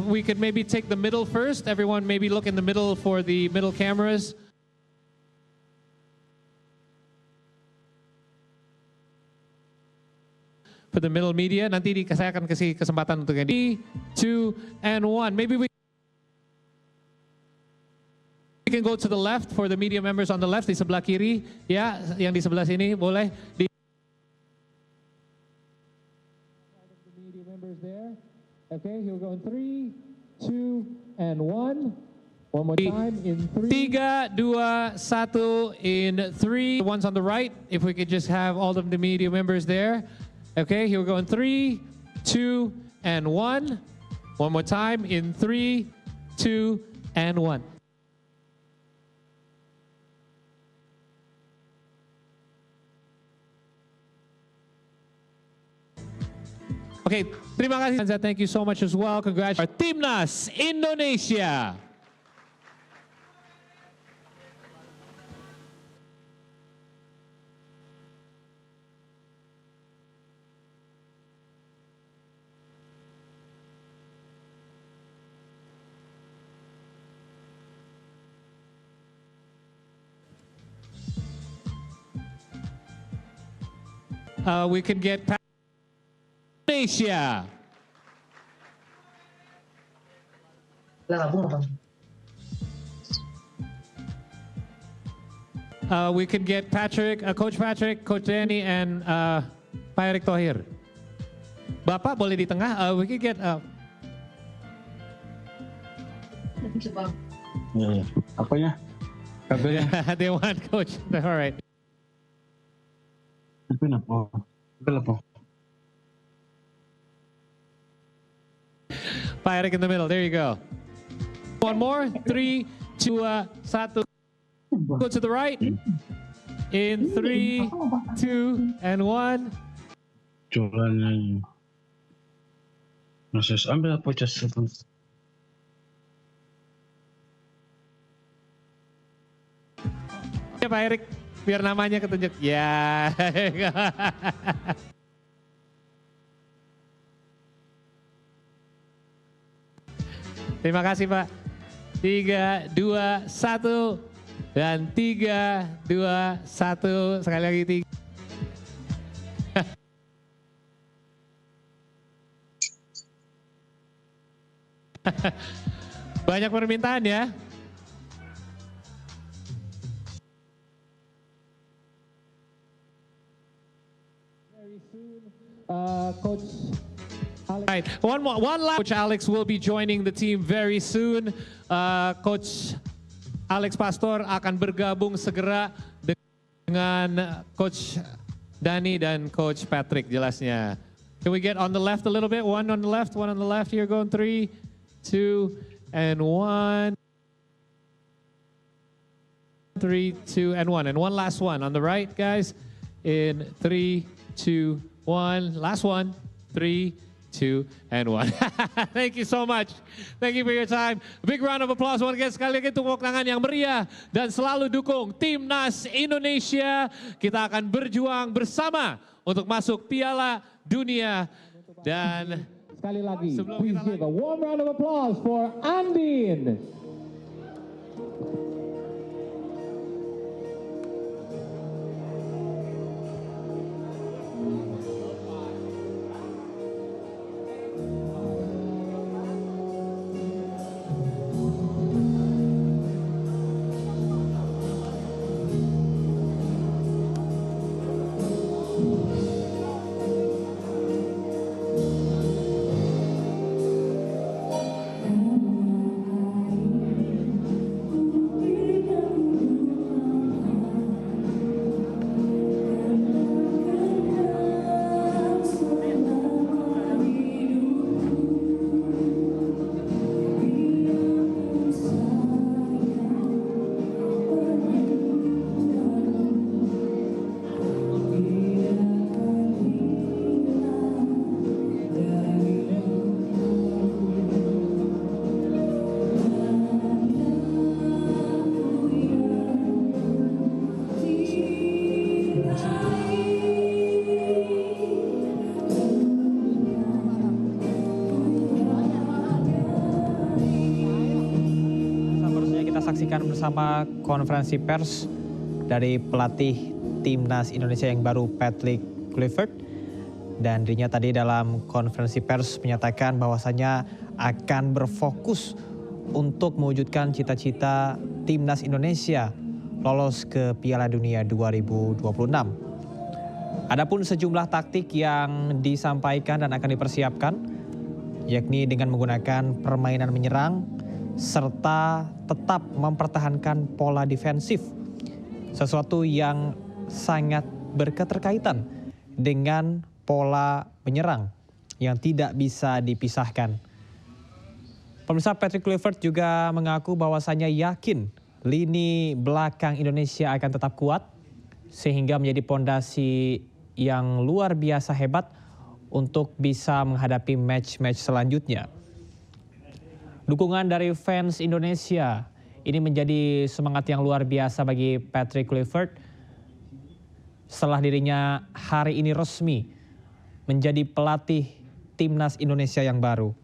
we could maybe take the middle first. Everyone maybe look in the middle for the middle cameras. For the middle media, nanti saya akan kasih kesempatan untuk ini. 3, 2, and 1. Maybe we can go to the left for the media members on the left, di sebelah kiri. Ya, yang di sebelah sini boleh. Media members there. Okay, here we go in 3, 2, and 1. One more time in 3. 3, 2, 1 in 3. The ones on the right, if we could just have all of the media members there. Okay, here we go in 3, 2, and 1. One more time in 3, 2, and 1. Okay, terima kasih. Thank you so much as well. Congratulations. Timnas Indonesia. We could get Indonesia. We could get Patrick, Coach Patrick, Coach Danny, and Pak Erick Thohir. Bapak boleh di tengah. We could get. Apanya? Kabelnya. They want Coach. All right. Pak Erick in the middle. There you go. One more. 3, 2, 1. Go to the right. In 3, 2, and 1. Jualannya. Masih ambil apa jas itu? Ya Pak Erick, biar namanya ketunjuk. Ya. Terima kasih Pak. 3, 2, 1. Dan 3, 2, 1. Sekali lagi 3. Banyak permintaan ya. Coach Right. One last. Coach Alex will be joining the team very soon. Coach Alex Pastor akan bergabung segera dengan Coach Danny dan Coach Patrick jelasnya. Can we get on the left a little bit? One on the left, one on the left. Here going 3, 2, and 1. 3, 2, and 1. And one last one on the right, guys. In 3, 2, 1. Last one. 3, 2, and 1. Thank you so much. Thank you for your time. Big round of applause once again. Sekali lagi tepuk tangan yang meriah dan selalu dukung Timnas Indonesia. Kita akan berjuang bersama untuk masuk Piala Dunia. Dan sekali lagi, please give a warm round of applause for Andin. Saksikan bersama konferensi pers dari pelatih Timnas Indonesia yang baru Patrick Kluivert, dan dirinya tadi dalam konferensi pers menyatakan bahwasanya akan berfokus untuk mewujudkan cita-cita Timnas Indonesia lolos ke Piala Dunia 2026. Adapun sejumlah taktik yang disampaikan dan akan dipersiapkan, yakni dengan menggunakan permainan menyerang serta tetap mempertahankan pola defensif, sesuatu yang sangat berketerkaitan dengan pola menyerang yang tidak bisa dipisahkan. Pemirsa, Patrick Kluivert juga mengaku bahwasanya yakin lini belakang Indonesia akan tetap kuat sehingga menjadi pondasi yang luar biasa hebat untuk bisa menghadapi match-match selanjutnya. Dukungan dari fans Indonesia ini menjadi semangat yang luar biasa bagi Patrick Kluivert setelah dirinya hari ini resmi menjadi pelatih Timnas Indonesia yang baru.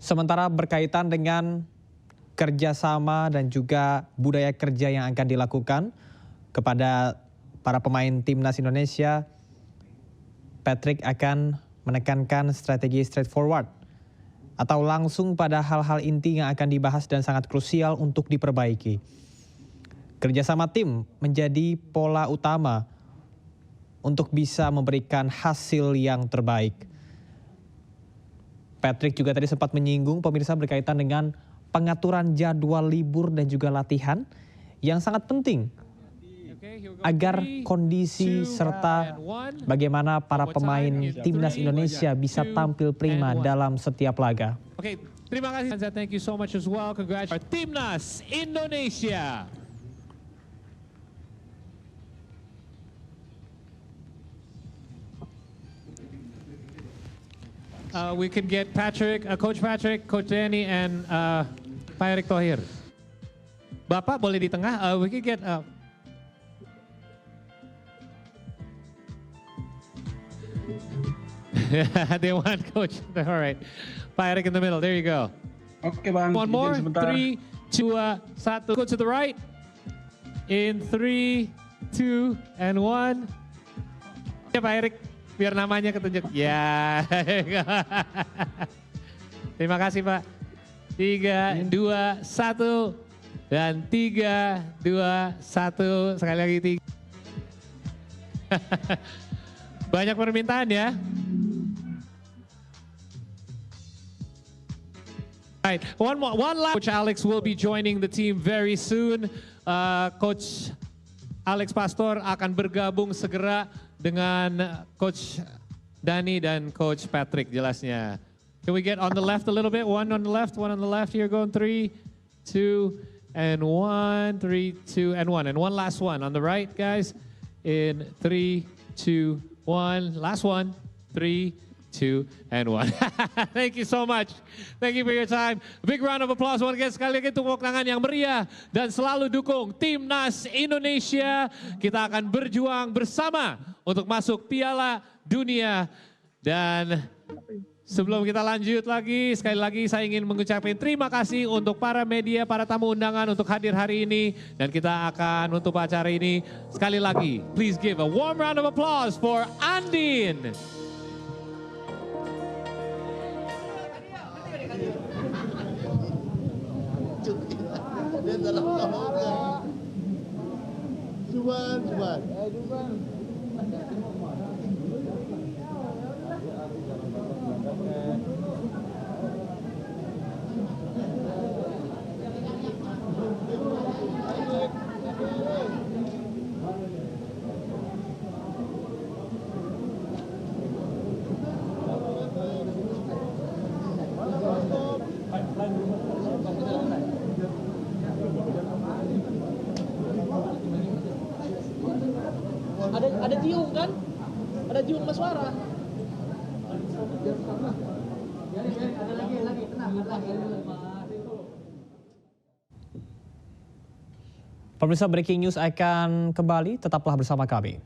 Sementara berkaitan dengan kerjasama dan juga budaya kerja yang akan dilakukan kepada para pemain timnas Indonesia, Patrick akan menekankan strategi straightforward atau langsung pada hal-hal inti yang akan dibahas dan sangat krusial untuk diperbaiki. Kerjasama tim menjadi pola utama untuk bisa memberikan hasil yang terbaik. Patrick juga tadi sempat menyinggung pemirsa berkaitan dengan pengaturan jadwal libur dan juga latihan yang sangat penting agar kondisi serta bagaimana para pemain timnas Indonesia bisa tampil prima dalam setiap laga. Oke, terima kasih. Thank you so much as well. Congratulations Timnas Indonesia. We could get Patrick, Coach Patrick, Coach Danny, and Pak Erick Thohir. Bapak boleh di tengah. We could get. They want Coach. All right, Pak Erick in the middle. There you go. Oke Bang. One more. Sebentar. 3, 2, 1. Go to the right. In 3, 2, and 1. Ya Pak Erick. Biar namanya ketunjuk. Ya. Terima kasih Pak. 3, 2, 1. Dan 3, 2, 1. Sekali lagi 3. Banyak permintaan ya. Right. One last. Coach Alex will be joining the team very soon. Coach Alex Pastor akan bergabung segera dengan Coach Danny dan Coach Patrick jelasnya. Can we get on the left a little bit? One on the left, one on the left. Here going 3, 2, and 1. 3, 2, and 1. And one last one on the right, guys. In 3, 2, 1. Last one. 3, 2, and 1. Thank you so much. Thank you for your time. A big round of applause once again. Sekali lagi tepuk tangan yang meriah dan selalu dukung Timnas Indonesia. Kita akan berjuang bersama untuk masuk Piala Dunia. Dan sebelum kita lanjut lagi, sekali lagi saya ingin mengucapkan terima kasih untuk para media, para tamu undangan untuk hadir hari ini. Dan kita akan menutup acara ini sekali lagi. Please give a warm round of applause for Andin. Juban. Ada Jiung kan? Ada Jiung Mas Suara. Ada lagi, tenang, ada lagi. Pemirsa, breaking news akan kembali, tetaplah bersama kami.